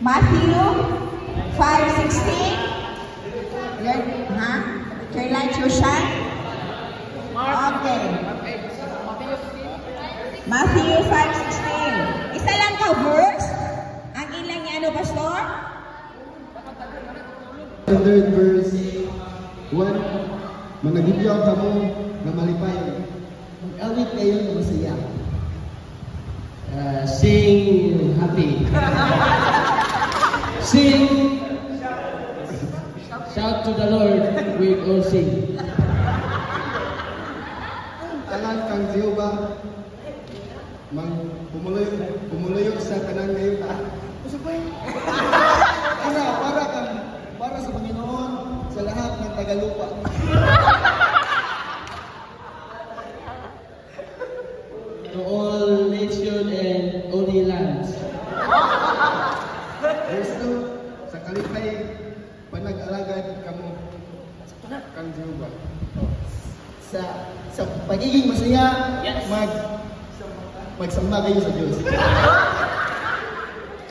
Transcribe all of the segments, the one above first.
Matthew 5:16. Your light shall shine. Okay. Matthew 5:16. Isa lang ka verse. Ang ilang niya ano, Pastor? The third verse, 1, managibyaw ka mo na malipay. Mag-awit kayo na masaya. Sing happy. Sing. Shout to the Lord with all sing. Talan kang Jehovah, pumuluyog sa kanang ngayon ta. Para sa Panginoon sa lahat ng tagalupa. To all nations and holy lands. Verse 2, sa kalipay, panag-alagad kamo kang Jehovah. Sa pagiging masaya, magsamba kayo sa Diyos.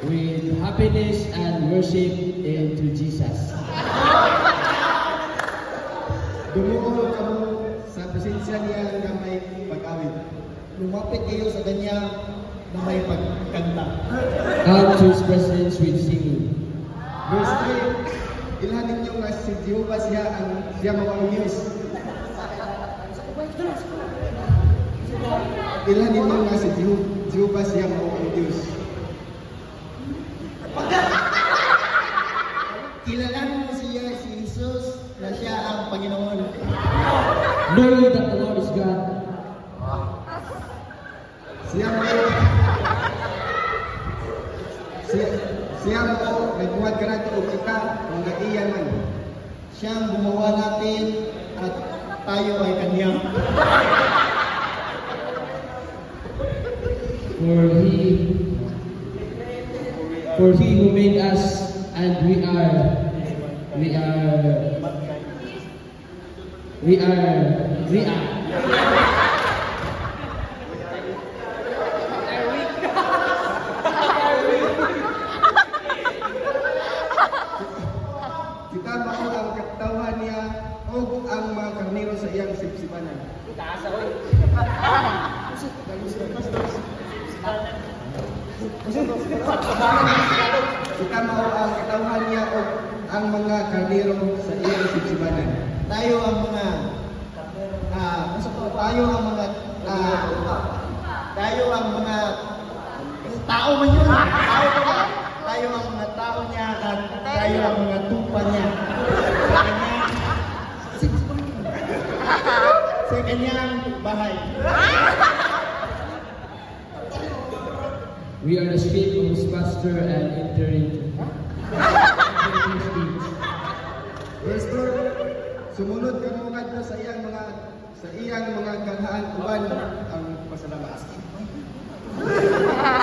With happiness and worship into Jesus. Dumuo kamo sa presensya niya na may pag-awit. Lumapit kayo sa kanya na may pagkanta. Come to His presence with singing. Verse 3, ilhan ninyo nga si Jehovah siya mawang Diyos. Ilhan ninyo nga si Jehovah siya mawang Diyos. Kilalanin mo siya si Jesus na siya ang Panginoon. Know that the Lord is God. Siya mo nagbuhat ka natin o kita kung naiyan man. Siya ang gumawa natin at tayo ay Kanya. For He who made us, and we are. Kita mao ang katawan niya o ang mga karnero sa iyang sipsipanan. Kita mao ang katawan niya o ang mga karnero sa iyang sipsipanan. Tayo ang mga tao man yun. Tayo ang mga tao niya at tayo ang mga tupa niya. Sa kanyang bahay. We are the sheep of His pasture and enter into His gates. Verse 4, sumunod ka mo kadto sa iyang mga kanhaan uban ang pasalamat.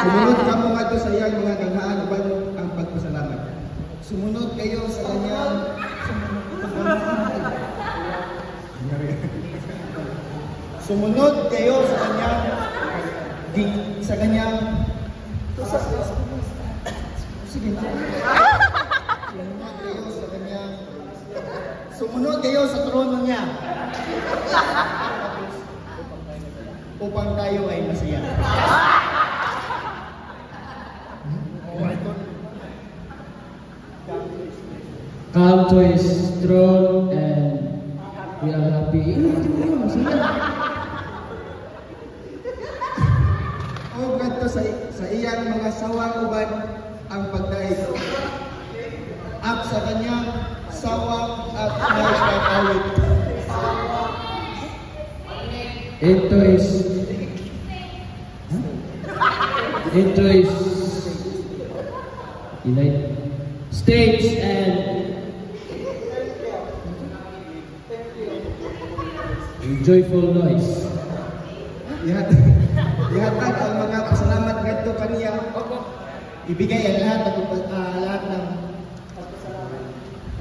Sumunod ka mo kadto sa iyang mga kanhaan uban ang pagpasalamat. Sumunod kayo sa kanyang Sumunod kayo sa kanyang Sumunod kayo sa trono niya upang tayo ay masaya. Come to His throne and we are happy. O kadto sa iyang mga sawang uban ang pagdaig. At sa kanyang sawang at may pag-awit. Into His states and joyful noise. Ihatag ang mga pasalamat ngadto kaniya. Ibigay ang lahat ng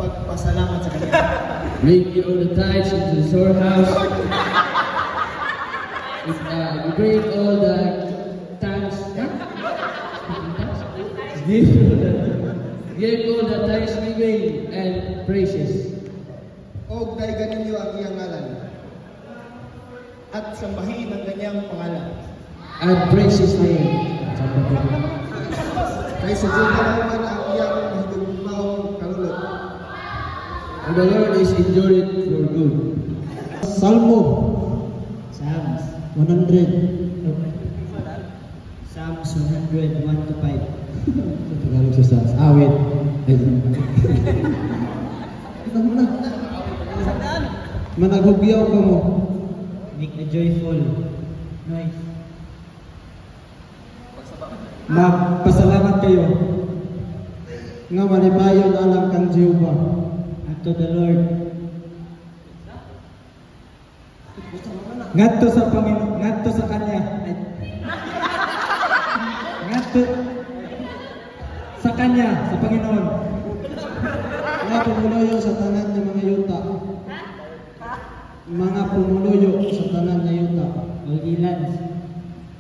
pagpasalamat sa kanya. Bring all the tithes into the storehouse. Bring all the thanks. Give all the thanksgiving and praises. O daygan ninyo ang iyang ngalan. At sambahin ang kanyang pangalan. And praise His name. Kay sa Diyos naman ang iyang higugmahong kalulot. And the Lord is endured for good. Salmo. Psalms 100. Psalms 100, 1 to 5. Tagalog sa Psalms. Awit. Managhugyaw ka mo. Make a joyful noise. Magpasalamat kayo. Nga malipayon alam kang Jehovah. Unto the Lord. Ngadto sa Panginoon, ngadto sa Kanya. Ngadto sa Kanya, sa Panginoon. Mga pumuluyo sa tanan ng mga yuta. Mga pumuluyo sa tanan ng yuta. Ilan.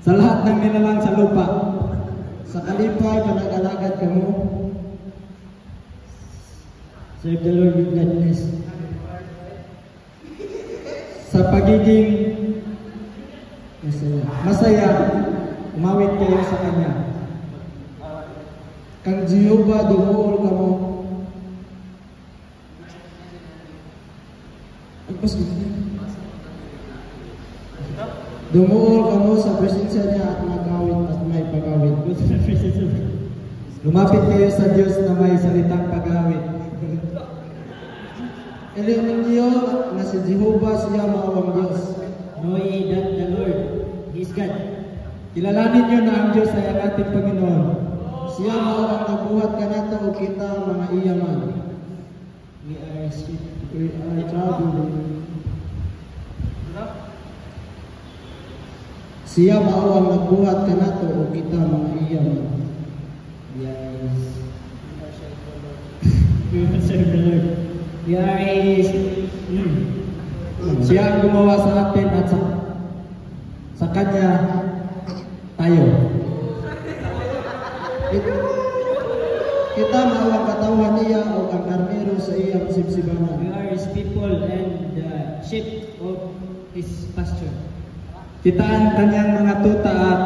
Sa lahat ng nilalang sa lupa. Sa kalipay, panag-alagad ka mo. Serve the Lord with gladness. Sa pagiging masaya, umawit kayo sa Kanya. Kang Jehovah, dumuol ka mo. Dumuol ka mo sa presensya niya at mag-awit at may pag-awit. Lumapit kayo sa Diyos na may salitang pag-awit. Iliunin niyo na si Jehovah siya maawang Diyos. Know ye that the Lord is God. Kilalanin niyo na ang Diyos ay ang ating Panginoon. Siya maawang nagbuhat ka nato o kita mga iyaman. We are traveling. Siya maawang nagbuhat ka nato o kita mga iyaman. Yes. We will serve the Lord. We are His. Siya ang gumawa sa atin at sa Kanya tayo. Kita maawang katawan niya o ang karnero sa iyang sibsibanan. We are His people and the sheep of His pasture. Kita ang Kanyang mga tuta at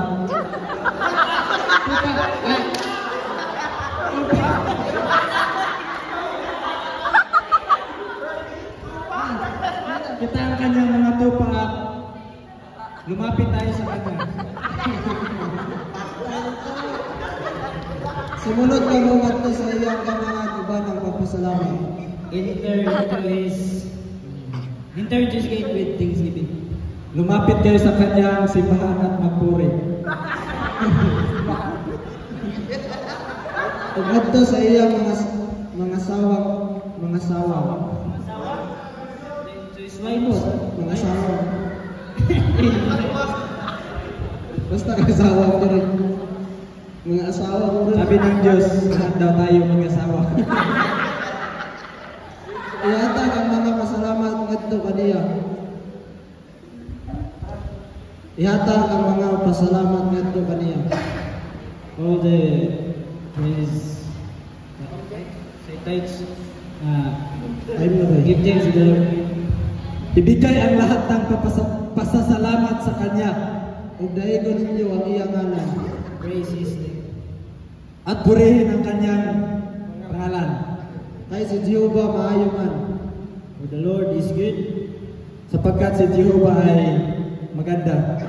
kita ang Kanyang mga tupa at lumapit tayo sa Kanya. Sumunod ka mo mato sa iyang gamangan uban ng pagpasalamat. Enter His gate with thanksgiving. Lumapit kayo sa Kanyang simbahan at magpuri. Ugadto sa iyang mga sawang. Mga sawang. Basta kasawa ko rin. Mga asawa ko rin. Sabi ng Diyos, lahat daw tayo mag-asawa. Ihatag ang mga pasalamat ngadto kaniya. Ihatag ang mga pasalamat ngadto kaniya. All the praise. Say thanks. Give thanks to the Lord. Ibigay ang lahat ng pasasalamat sa Kanya. Ug daigon ninyo ang iyang ngalan. Praise His name. At purihin ang Kanyang pangalan. Kay si Jehovah maayo man. For the Lord is good. Sapagkat si Jehovah ay maganda.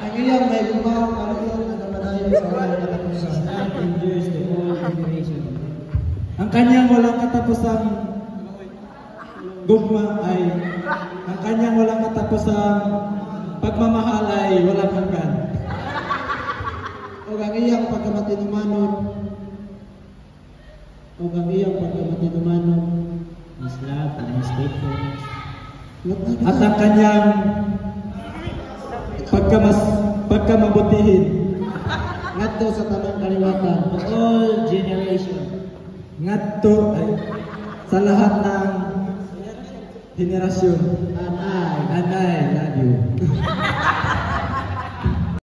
Ang iyang may gumawa kalulot na namadayon sa walang katapusan. Endures to all generation. Ang Kanyang walang katapusang gugma ay ang Kanyang walang katapusang pagmamahal ay walang hanggan. O ang iyang pagkamatinumanon His love and His faithfulness. At ang Kanyang pagkamabutihin ngadto sa tanang kaliwatan of all generation. Ngadto ay sa lahat ng henerasyon. And I